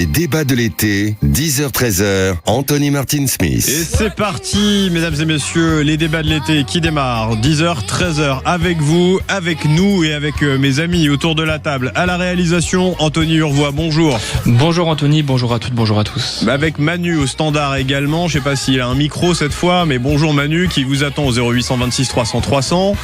les débats de l'été, 10h-13h, Anthony Martin-Smith. Et c'est parti, mesdames et messieurs, les débats de l'été qui démarrent, 10h-13h, avec vous, avec nous et avec mes amis autour de la table. À la réalisation, Anthony Urvois, bonjour. Bonjour Anthony, bonjour à toutes, bonjour à tous. Avec Manu au standard également, je ne sais pas s'il a un micro cette fois, mais bonjour Manu qui vous attend au 0826 300 300.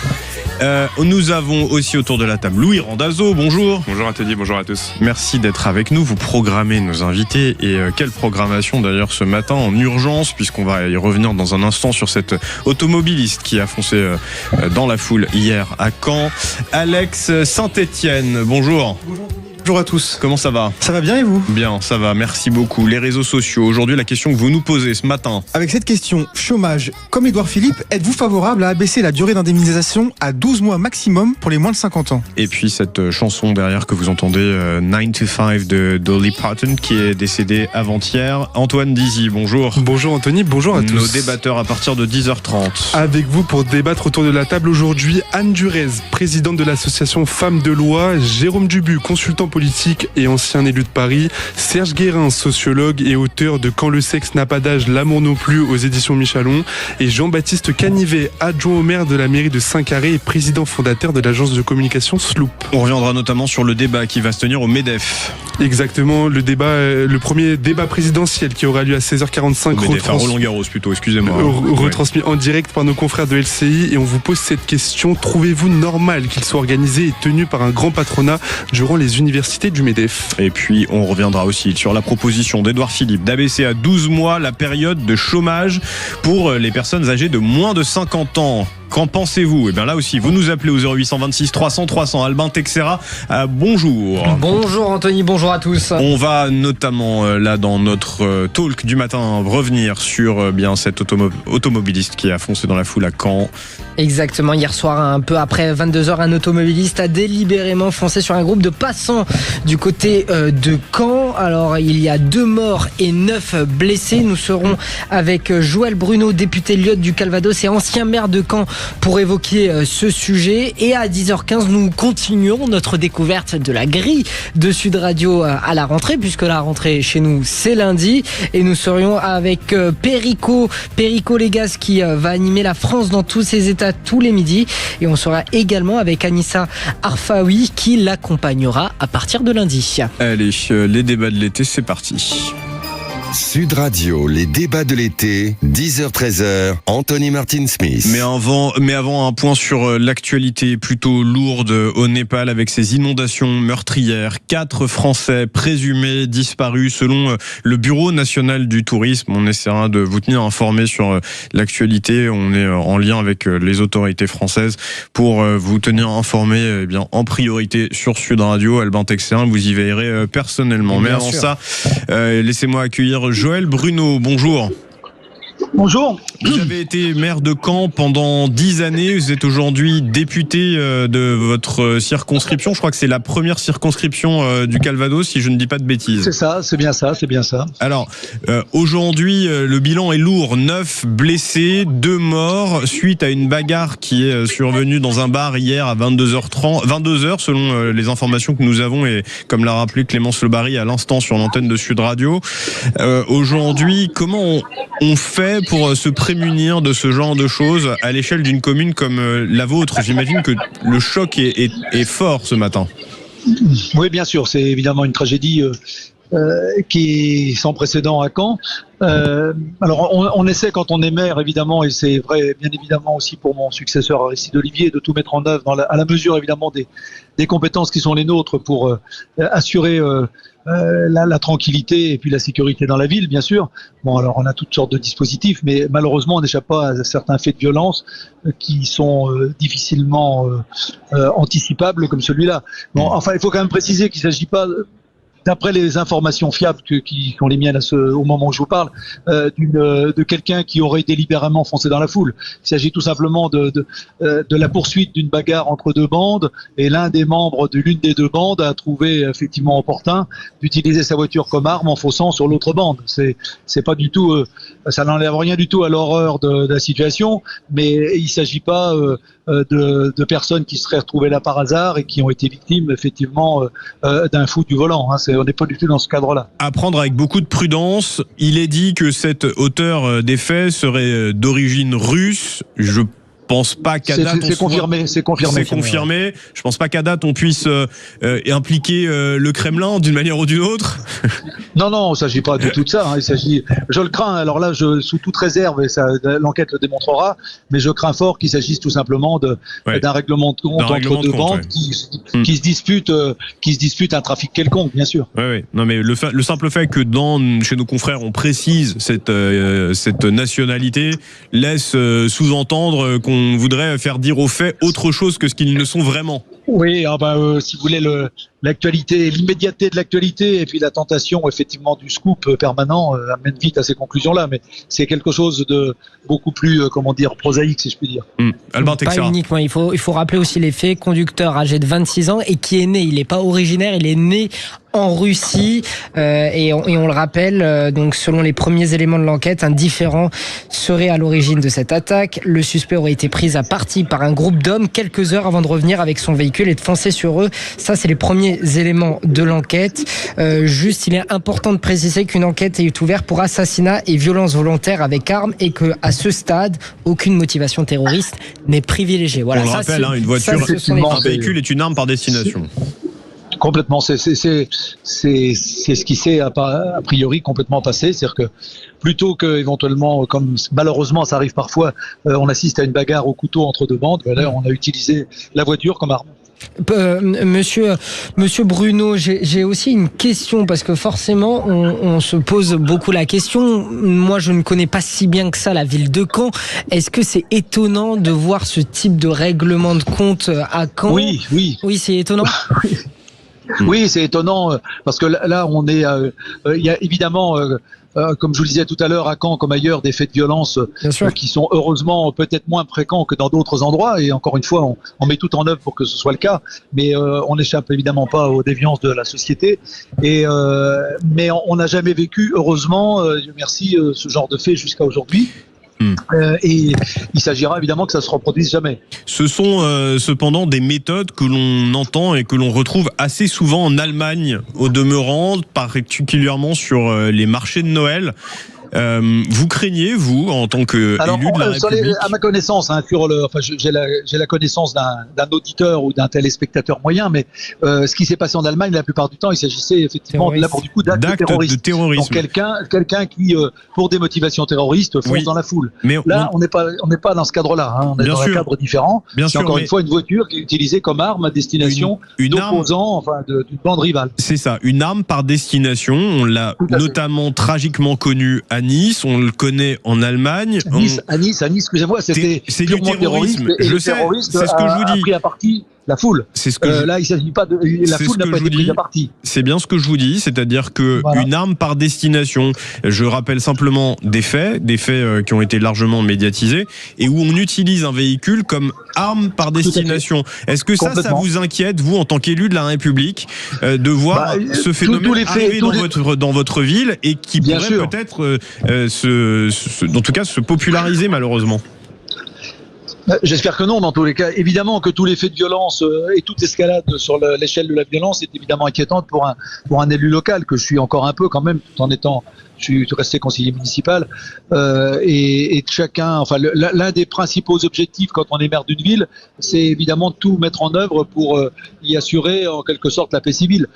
Nous avons aussi autour de la table Louis Randazzo, bonjour. Bonjour Anthony, bonjour à tous. Merci d'être avec nous, vous programmez nos invités et quelle programmation d'ailleurs ce matin en urgence puisqu'on va y revenir dans un instant sur cet automobiliste qui a foncé dans la foule hier à Caen. Alex Saint-Etienne, bonjour. Bonjour à tous. Comment ça va ? Ça va bien et vous ? Bien, ça va, merci beaucoup. Les réseaux sociaux, aujourd'hui la question que vous nous posez ce matin. Avec cette question, chômage, comme Édouard Philippe, êtes-vous favorable à abaisser la durée d'indemnisation à 12 mois maximum pour les moins de 50 ans ? Et puis cette chanson derrière que vous entendez, 9 to 5 de Dolly Parton qui est décédée avant-hier. Antoine Dizy, bonjour. Bonjour Anthony, bonjour à tous. Nos débatteurs à partir de 10h30. Avec vous pour débattre autour de la table aujourd'hui, Anne Durez, présidente de l'association Femmes de Loi, Jérôme Dubu, consultant politique et ancien élu de Paris, Serge Guérin, sociologue et auteur de Quand le sexe n'a pas d'âge, l'amour non plus aux éditions Michalon, et Jean-Baptiste Canivet, adjoint au maire de la mairie de Saint-Carré et président fondateur de l'agence de communication Sloop. On reviendra notamment sur le débat qui va se tenir au MEDEF. Exactement, le premier débat présidentiel qui aura lieu à 16h45. MEDEF à Roland-Garros plutôt, excusez-moi. Retransmis en direct par nos confrères de LCI, et on vous pose cette question: trouvez-vous normal qu'il soit organisé et tenu par un grand patronat durant les universités du MEDEF? Et puis on reviendra aussi sur la proposition d'Édouard Philippe d'abaisser à 12 mois la période de chômage pour les personnes âgées de moins de 50 ans. Qu'en pensez-vous ? Et bien là aussi, vous nous appelez au 0826 300 300. Albin Texera, bonjour. Bonjour Anthony, bonjour à tous. On va notamment là dans notre talk du matin revenir sur bien cet automobiliste qui a foncé dans la foule à Caen. Exactement, hier soir, un peu après 22h, un automobiliste a délibérément foncé sur un groupe de passants du côté de Caen. Alors il y a 2 morts et 9 blessés. Nous serons avec Joël Bruno, député Lyotte du Calvados et ancien maire de Caen, pour évoquer ce sujet. Et à 10h15, nous continuons notre découverte de la grille de Sud Radio à la rentrée, puisque la rentrée chez nous c'est lundi, et nous serions avec Perico Légas qui va animer la France dans tous ses états tous les midis, et on sera également avec Anissa Arfaoui qui l'accompagnera à partir de lundi. Allez, les débats de l'été, c'est parti. Sud Radio, les débats de l'été, 10h-13h, Anthony Martin-Smith. Mais avant un point sur l'actualité plutôt lourde au Népal avec ces inondations meurtrières. 4 Français présumés disparus selon le Bureau national du tourisme. On essaiera de vous tenir informés sur l'actualité. On est en lien avec les autorités françaises pour vous tenir informés en priorité sur Sud Radio. Albin Texera, vous y veillerez personnellement. Mais avant ça, laissez-moi accueillir Joël Bruno, bonjour. Bonjour. Vous avez été maire de Caen pendant 10 années. Vous êtes aujourd'hui député de votre circonscription. Je crois que c'est la première circonscription du Calvados, si je ne dis pas de bêtises. C'est ça, c'est bien ça. Alors, aujourd'hui, le bilan est lourd. 9 blessés, 2 morts, suite à une bagarre qui est survenue dans un bar hier à 22h selon les informations que nous avons, et comme l'a rappelé Clémence Lebary à l'instant sur l'antenne de Sud Radio. Aujourd'hui, comment on fait pour se prémunir de ce genre de choses à l'échelle d'une commune comme la vôtre? J'imagine que le choc est fort ce matin. Oui, bien sûr, c'est évidemment une tragédie qui est sans précédent à Caen. Alors on essaie quand on est maire, évidemment, et c'est vrai bien évidemment aussi pour mon successeur Aristide Olivier, de tout mettre en œuvre à la mesure évidemment des compétences qui sont les nôtres pour assurer la tranquillité et puis la sécurité dans la ville, bien sûr. Bon, alors on a toutes sortes de dispositifs, mais malheureusement on n'échappe pas à certains faits de violence qui sont difficilement anticipables comme celui-là. Bon, enfin il faut quand même préciser qu'il ne s'agit pas, d'après les informations fiables qui sont les miennes au moment où je vous parle, de quelqu'un qui aurait délibérément foncé dans la foule. Il s'agit tout simplement de la poursuite d'une bagarre entre 2 bandes, et l'un des membres de l'une des 2 bandes a trouvé effectivement opportun d'utiliser sa voiture comme arme en faussant sur l'autre bande. C'est pas du tout, ça n'enlève rien du tout à l'horreur de la situation, mais il s'agit pas de personnes qui seraient retrouvées là par hasard et qui ont été victimes effectivement d'un fou du volant. On n'est pas du tout dans ce cadre-là. À prendre avec beaucoup de prudence. Il est dit que cet auteur des faits serait d'origine russe. Je pense pas qu'à date c'est confirmé. C'est confirmé. Je pense pas qu'à date on puisse impliquer le Kremlin d'une manière ou d'une autre. Non, il ne s'agit pas du tout de ça. Je le crains. Alors là, sous toute réserve, et ça, l'enquête le démontrera, mais je crains fort qu'il s'agisse tout simplement d'un règlement de compte entre deux bandes qui se disputent un trafic quelconque, bien sûr. Oui. Non, mais le simple fait que chez nos confrères on précise cette nationalité laisse sous-entendre qu'on voudrait faire dire aux faits autre chose que ce qu'ils ne sont vraiment. Oui, si vous voulez, l'actualité, l'immédiateté de l'actualité et puis la tentation effectivement du scoop permanent amène vite à ces conclusions-là, mais c'est quelque chose de beaucoup plus, prosaïque, si je puis dire. Albin Pas Texera. uniquement, il faut rappeler aussi les faits. Conducteur âgé de 26 ans et qui est né, il n'est pas originaire, il est né en Russie et on le rappelle, donc selon les premiers éléments de l'enquête, un différend serait à l'origine de cette attaque. Le suspect aurait été pris à partie par un groupe d'hommes quelques heures avant de revenir avec son véhicule et de foncer sur eux. Ça, c'est les premiers éléments de l'enquête. Juste, il est important de préciser qu'une enquête est ouverte pour assassinat et violence volontaire avec arme et que à ce stade, aucune motivation terroriste n'est privilégiée. Voilà, on le rappelle, une voiture, un véhicule est une arme par destination. Complètement, c'est ce qui s'est a priori complètement passé, c'est-à-dire que plutôt que éventuellement, comme malheureusement ça arrive parfois, on assiste à une bagarre au couteau entre deux bandes, là on a utilisé la voiture comme arme. Monsieur Bruno, j'ai aussi une question parce que forcément on se pose beaucoup la question. Moi, je ne connais pas si bien que ça la ville de Caen. Est-ce que c'est étonnant de voir ce type de règlement de compte à Caen ? Oui, c'est étonnant. Oui, c'est étonnant parce que là, on est. Il y a évidemment, comme je vous le disais tout à l'heure, à Caen comme ailleurs, des faits de violence qui sont heureusement peut-être moins fréquents que dans d'autres endroits. Et encore une fois, on met tout en œuvre pour que ce soit le cas, mais on n'échappe évidemment pas aux déviances de la société. Mais on n'a jamais vécu, heureusement, Dieu merci, ce genre de fait jusqu'à aujourd'hui. Et il s'agira évidemment que ça se reproduise jamais. Ce sont cependant des méthodes que l'on entend et que l'on retrouve assez souvent en Allemagne, au demeurant, particulièrement sur les marchés de Noël. Vous craignez, vous, en tant qu'élu de la République ? À ma connaissance, j'ai la connaissance d'un auditeur ou d'un téléspectateur moyen, mais ce qui s'est passé en Allemagne, la plupart du temps, il s'agissait effectivement d'actes de terrorisme. Donc quelqu'un qui, pour des motivations terroristes, fonce dans la foule. Mais là, on n'est pas dans ce cadre-là. On est dans un cadre différent. C'est encore une fois une voiture qui est utilisée comme arme à destination d'opposants, d'une bande rivale. C'est ça, une arme par destination. On l'a notamment tragiquement connue à Nice, on le connaît en Allemagne. À Nice, excusez-moi, c'était purement du terrorisme. Je sais, c'est ce que je vous dis. A pris à partie la foule. Là, il ne s'agit pas de. La foule n'a pas été prise à partie. C'est bien ce que je vous dis, c'est-à-dire que une arme par destination. Je rappelle simplement des faits qui ont été largement médiatisés et où on utilise un véhicule comme arme par destination. Est-ce que ça vous inquiète, vous, en tant qu'élu de la République, de voir ce phénomène arriver dans votre ville et qui pourrait peut-être, en tout cas, se populariser malheureusement? J'espère que non, dans tous les cas. Évidemment que tous les faits de violence et toute escalade sur l'échelle de la violence est évidemment inquiétante pour un élu local, que je suis encore un peu quand même, tout en étant, je suis resté conseiller municipal. Et chacun, l'un des principaux objectifs quand on est maire d'une ville, c'est évidemment de tout mettre en œuvre pour y assurer en quelque sorte la paix civile.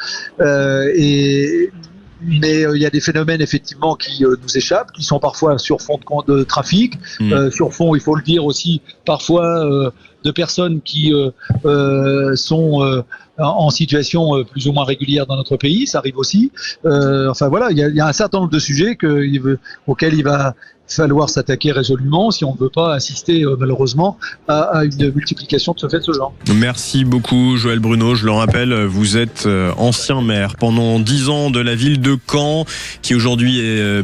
Mais il y a des phénomènes effectivement qui nous échappent, qui sont parfois sur fond de trafic, sur fond, il faut le dire aussi, parfois de personnes qui sont en situation plus ou moins régulière dans notre pays, ça arrive aussi. Il y a un certain nombre de sujets auxquels il va falloir s'attaquer résolument si on ne veut pas assister malheureusement à une multiplication de ce fait de ce genre. Merci beaucoup Joël Bruno, je le rappelle, vous êtes ancien maire pendant 10 ans de la ville de Caen qui aujourd'hui est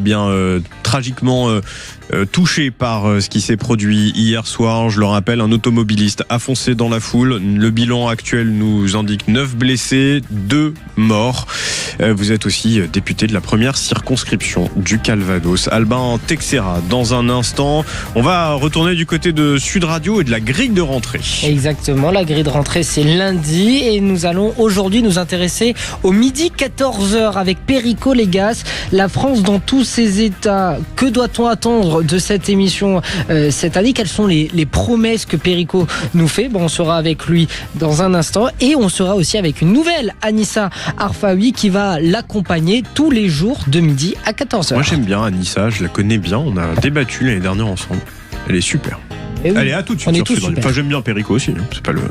tragiquement touchés par ce qui s'est produit hier soir. Je le rappelle, un automobiliste a foncé dans la foule. Le bilan actuel nous indique 9 blessés, 2 morts. Vous êtes aussi député de la première circonscription du Calvados. Albin Texera, dans un instant, on va retourner du côté de Sud Radio et de la grille de rentrée. Exactement, la grille de rentrée c'est lundi et nous allons aujourd'hui nous intéresser au midi 14h avec Perico Légas. La France dans tous ses états. Que doit-on attendre de cette émission cette année? Quelles sont les promesses que Perico nous fait? On sera avec lui dans un instant et on sera aussi avec une nouvelle Anissa Arfaoui qui va l'accompagner tous les jours de midi à 14h. Moi j'aime bien Anissa, je la connais bien, on a débattu l'année dernière ensemble. Elle est super. Et oui, allez, à tout de suite sur Sud Radio. Enfin, j'aime bien Perico aussi, c'est pas le...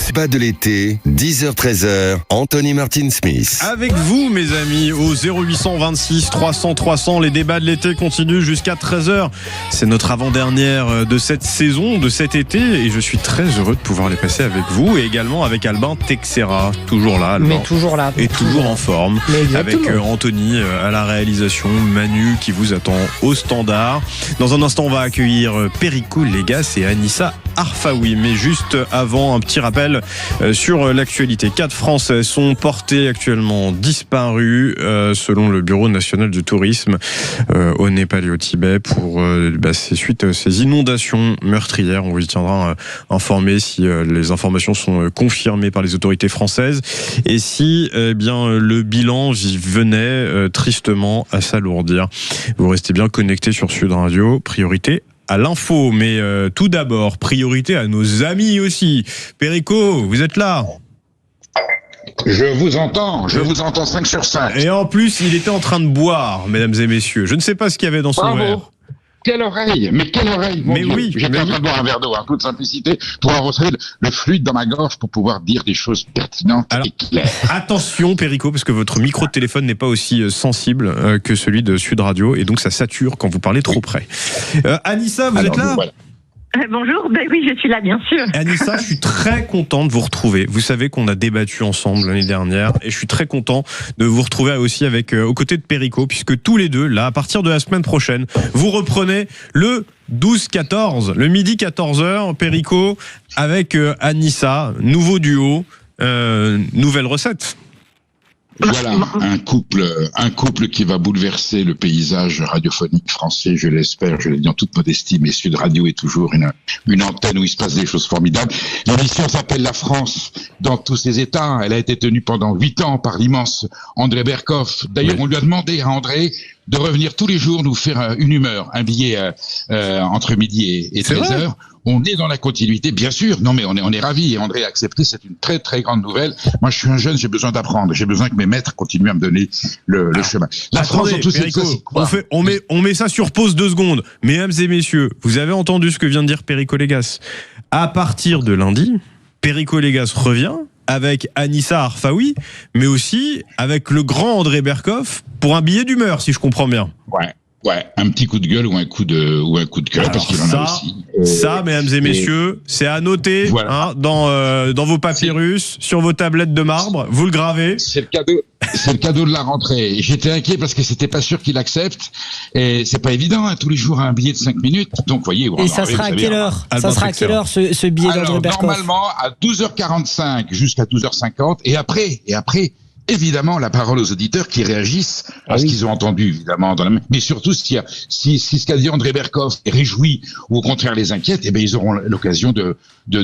Débat de l'été, 10h-13h, Anthony Martin Smith. Avec vous, mes amis, au 0826 300 300, les débats de l'été continuent jusqu'à 13h. C'est notre avant-dernière de cette saison, de cet été, et je suis très heureux de pouvoir les passer avec vous, et également avec Albin Texera, toujours là, Albin. Mais toujours là. Et toujours en forme. Avec Anthony à la réalisation, Manu qui vous attend au standard. Dans un instant, on va accueillir Perico Légas et Anissa Arfaoui. Mais juste avant, un petit rappel sur l'actualité. 4 Français sont portés actuellement disparus selon le Bureau national du tourisme au Népal et au Tibet pour c'est suite à ces inondations meurtrières. On vous y tiendra informé si les informations sont confirmées par les autorités françaises et si le bilan venait tristement à s'alourdir. Vous restez bien connectés sur Sud Radio. Priorité à l'info, mais tout d'abord, priorité à nos amis aussi. Perico, vous êtes là? Je vous entends 5 sur 5. Et en plus, il était en train de boire, mesdames et messieurs. Je ne sais pas ce qu'il y avait dans son verre. Quelle oreille, mon Dieu. Oui. J'étais en train de boire un verre d'eau, en toute simplicité, pour arroser le fluide dans ma gorge pour pouvoir dire des choses pertinentes et claires. Attention, Perico, parce que votre micro de téléphone n'est pas aussi sensible que celui de Sud Radio, et donc ça sature quand vous parlez trop près. Anissa, vous êtes là? Voilà. Bonjour, oui, je suis là, bien sûr. Anissa, je suis très content de vous retrouver. Vous savez qu'on a débattu ensemble l'année dernière et je suis très content de vous retrouver aussi aux côtés de Perico, puisque tous les deux, là, à partir de la semaine prochaine, vous reprenez le 12-14, le midi 14h, Perico, avec Anissa, nouveau duo, nouvelle recette. Voilà, un couple qui va bouleverser le paysage radiophonique français, je l'espère, je le dis en toute modestie, mais Sud Radio est toujours une antenne où il se passe des choses formidables. L'émission s'appelle La France dans tous ses états. Elle a été tenue pendant 8 ans par l'immense André Berkoff. D'ailleurs, on lui a demandé à André de revenir tous les jours nous faire une humeur, un billet entre midi et 13h. On est dans la continuité, bien sûr. Non, mais on est ravis. Et André a accepté. C'est une très, très grande nouvelle. Moi, je suis un jeune, j'ai besoin d'apprendre. J'ai besoin que mes maîtres continuent à me donner le chemin. La France, dans tous Perico, c'est quoi? on met ça sur pause 2 secondes. Mesdames et messieurs, vous avez entendu ce que vient de dire Perico Légas. À partir de lundi, Perico Légas revient avec Anissa Arfaoui, mais aussi avec le grand André Berkoff pour un billet d'humeur, si je comprends bien. Ouais, un petit coup de gueule ou un coup de cœur, parce qu'il en a aussi. Ça, mesdames et messieurs, c'est à noter, voilà. Dans vos papyrus, sur vos tablettes de marbre, vous le gravez. C'est le cadeau de la rentrée. J'étais inquiet parce que c'était pas sûr qu'il accepte. Et c'est pas évident, tous les jours un billet de 5 minutes. Donc, voyez. Et ça sera à quelle heure? Ça sera à quelle heure ce billet d'André Berkoff? Normalement, à 12h45 jusqu'à 12h50. Et après, évidemment, la parole aux auditeurs qui réagissent à ce qu'ils ont entendu, évidemment, mais surtout si ce qu'a dit André Berkoff est réjoui ou au contraire les inquiète, ils auront l'occasion de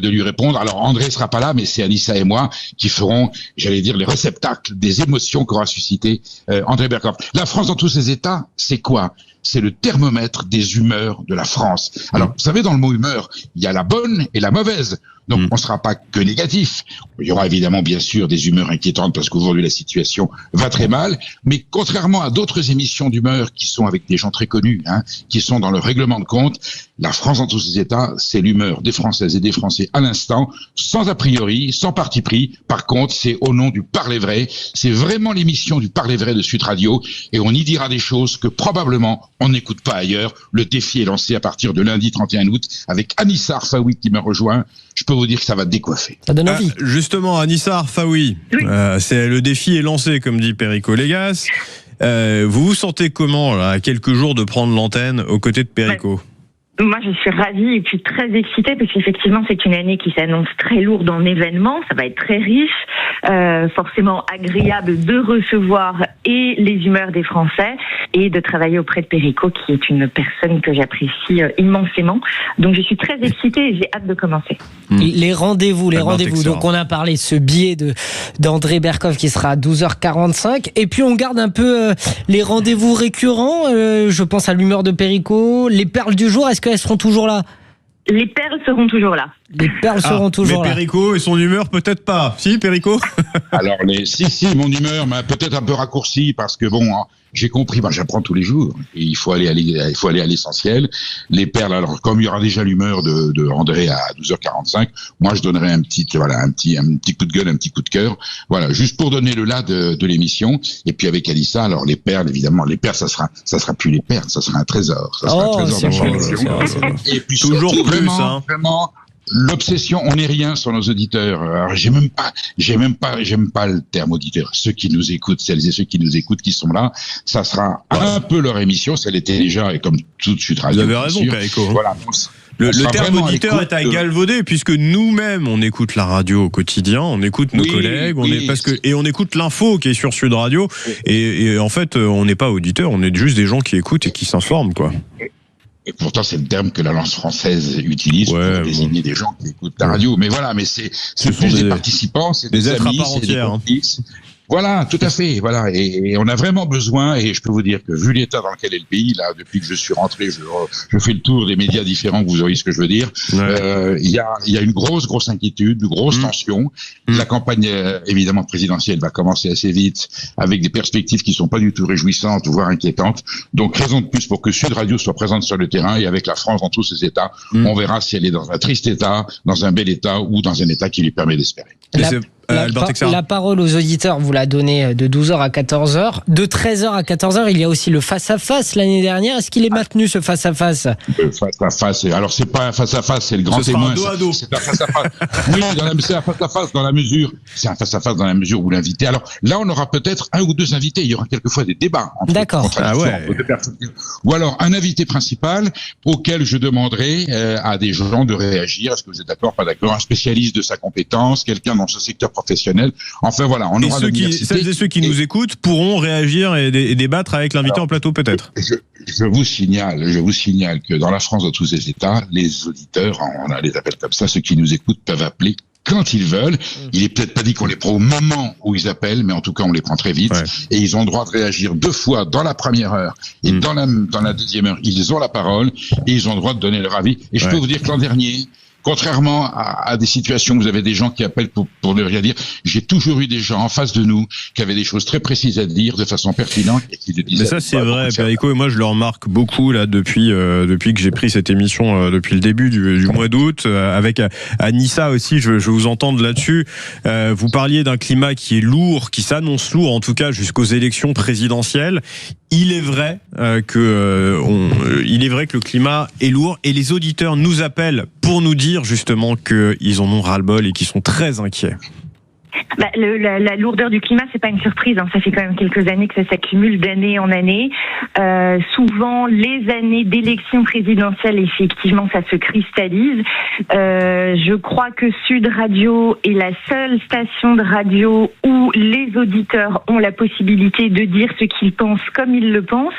lui répondre. Alors, André sera pas là, mais c'est Anissa et moi qui feront, j'allais dire, les réceptacles des émotions qu'aura suscité André Berkoff. La France dans tous ses états, c'est quoi? C'est le thermomètre des humeurs de la France. Alors, vous savez, dans le mot humeur, il y a la bonne et la mauvaise. Donc, on ne sera pas que négatif. Il y aura évidemment, bien sûr, des humeurs inquiétantes parce qu'aujourd'hui, la situation va très mal. Mais contrairement à d'autres émissions d'humeur qui sont avec des gens très connus, qui sont dans le règlement de compte, la France dans tous ses états, c'est l'humeur des Françaises et des Français à l'instant, sans a priori, sans parti pris. Par contre, c'est au nom du Parler Vrai. C'est vraiment l'émission du Parler Vrai de Sud Radio. Et on y dira des choses que probablement on n'écoute pas ailleurs. Le défi est lancé à partir de lundi 31 août avec Anissa Arfaoui qui me rejoint. Je peux vous dire que ça va décoiffer. Ça donne envie. Justement, Anissa Arfaoui, le défi est lancé, comme dit Perico Légas. Vous vous sentez comment, là, à quelques jours de prendre l'antenne aux côtés de Perico ? Moi, je suis ravie et puis très excitée parce qu'effectivement, c'est une année qui s'annonce très lourde en événements. Ça va être très riche, forcément agréable de recevoir et les humeurs des Français et de travailler auprès de Perico, qui est une personne que j'apprécie immensément. Donc, je suis très excitée et j'ai hâte de commencer. Les rendez-vous. Donc, on a parlé de ce billet d'André Berkoff qui sera à 12h45. Et puis, on garde un peu les rendez-vous récurrents. Je pense à l'humeur de Perico, les perles du jour. Est-ce qu'elles seront toujours là ? Les perles seront toujours là. Les perles seront toujours là. Mais Perico et son humeur, peut-être pas. Si, Perico ? Alors, si, mon humeur m'a peut-être un peu raccourci parce que bon, j'ai compris, j'apprends tous les jours. Et il faut aller à l'essentiel. Les perles, alors, comme il y aura déjà l'humeur de André à 12h45, moi, je donnerai un petit coup de gueule, un petit coup de cœur. Voilà, juste pour donner le là de l'émission. Et puis, avec Alissa, alors, les perles, évidemment, ça sera plus les perles, ça sera un trésor. Ça sera un trésor d'information. Et puis, toujours surtout, plus, vraiment, l'obsession, on n'est rien sur nos auditeurs. Alors, j'aime pas le terme auditeur. Ceux qui nous écoutent, celles et ceux qui nous écoutent, qui sont là, ça sera un peu leur émission. Ça l'était déjà, et comme tout de suite radio. Vous avez raison, Perico. Voilà. Le terme auditeur est à galvauder puisque nous-mêmes on écoute la radio au quotidien, on écoute nos collègues, et on écoute l'info qui est sur Sud Radio, et en fait on n'est pas auditeur, on est juste des gens qui écoutent et qui s'informent, quoi. Et pourtant, c'est le terme que la langue française utilise pour désigner des gens qui écoutent la radio. Mais voilà, c'est plus des participants, c'est des êtres amis, à part entière. Voilà, tout à fait. Voilà, et on a vraiment besoin. Et je peux vous dire que vu l'état dans lequel est le pays, là, depuis que je suis rentré, je fais le tour des médias différents. Vous voyez ce que je veux dire. Il y a une grosse inquiétude, une grosse tension. La campagne évidemment présidentielle va commencer assez vite, avec des perspectives qui sont pas du tout réjouissantes, voire inquiétantes. Donc raison de plus pour que Sud Radio soit présente sur le terrain, et avec la France dans tous ses états, on verra si elle est dans un triste état, dans un bel état ou dans un état qui lui permet d'espérer. La parole aux auditeurs, vous la donnez de 12h à 14h. De 13h à 14h, il y a aussi le face-à-face l'année dernière. Est-ce qu'il est maintenu, ce face-à-face ? Le face-à-face, alors c'est pas un face-à-face, c'est le grand témoin. C'est un face-à-face. Oui, c'est un face-à-face dans la mesure. C'est un face-à-face dans la mesure où l'invité. Alors là, on aura peut-être un ou deux invités. Il y aura quelquefois des débats. D'accord. Ou alors un invité principal auquel je demanderai à des gens de réagir. Est-ce que vous êtes d'accord, pas d'accord ? Un spécialiste de sa compétence, quelqu'un dans ce secteur professionnel. Enfin voilà, on aura celles et ceux qui nous écoutent pourront réagir et débattre avec l'invité en plateau, peut-être. Je vous signale que dans la France, dans tous ces États, les auditeurs, on les appelle comme ça, ceux qui nous écoutent peuvent appeler quand ils veulent. Il est peut-être pas dit qu'on les prend au moment où ils appellent, mais en tout cas on les prend très vite. Et ils ont le droit de réagir 2 fois dans la première heure et dans la deuxième heure. Ils ont la parole et ils ont le droit de donner leur avis. Et je peux vous dire que l'an dernier, contrairement à des situations où vous avez des gens qui appellent pour ne rien dire, j'ai toujours eu des gens en face de nous qui avaient des choses très précises à dire de façon pertinente et qui le disaient. Mais ça c'est vrai, Perico, et moi je le remarque beaucoup là depuis que j'ai pris cette émission depuis le début du mois d'août avec Anissa aussi. Je vous entendre là-dessus. Vous parliez d'un climat qui est lourd, qui s'annonce lourd en tout cas jusqu'aux élections présidentielles. Il est vrai que le climat est lourd et les auditeurs nous appellent pour nous dire justement qu'ils en ont ras-le-bol et qu'ils sont très inquiets. La lourdeur du climat, c'est pas une surprise. Ça fait quand même quelques années que ça s'accumule d'année en année. Souvent, les années d'élection présidentielle, effectivement, ça se cristallise. Je crois que Sud Radio est la seule station de radio où les auditeurs ont la possibilité de dire ce qu'ils pensent comme ils le pensent,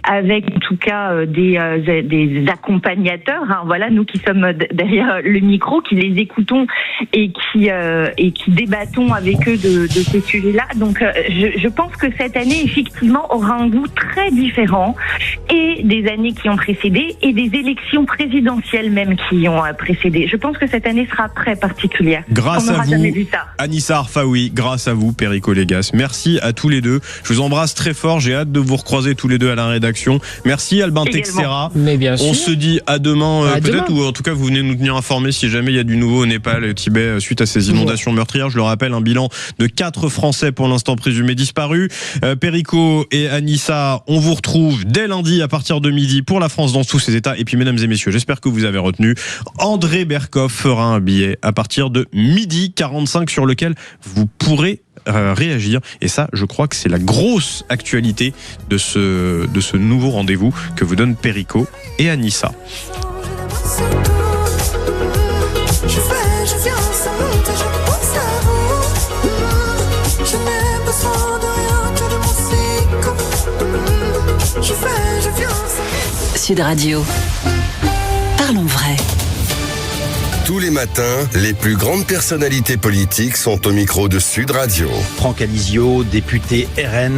avec en tout cas des accompagnateurs. Voilà, nous qui sommes derrière le micro, qui les écoutons et qui débattons avec eux de ces sujets-là. Donc, je pense que cette année, effectivement, aura un goût très différent, et des années qui ont précédé, et des élections présidentielles même qui ont précédé. Je pense que cette année sera très particulière. Grâce à vous, jamais vu ça. Anissa Arfaoui, grâce à vous, Perico Légas. Merci à tous les deux. Je vous embrasse très fort. J'ai hâte de vous recroiser tous les deux à la rédaction. Merci Albin Texera. Mais bien sûr. On se dit à demain, peut-être, ou en tout cas vous venez nous tenir informés si jamais il y a du nouveau au Népal et au Tibet suite à ces inondations meurtrières. Je le rappelle, un bilan de 4 Français pour l'instant présumés disparus. Perico et Anissa, on vous retrouve dès lundi à partir de midi pour la France dans tous ses états. Et puis mesdames et messieurs, j'espère que vous avez retenu, André Berkoff fera un billet à partir de 12h45 sur lequel vous pourrez réagir. Et ça, je crois que c'est la grosse actualité de ce nouveau rendez-vous que vous donnent Perico et Anissa. Sud Radio. Parlons vrai. Tous les matins, les plus grandes personnalités politiques sont au micro de Sud Radio. Franck Alizio, député RN.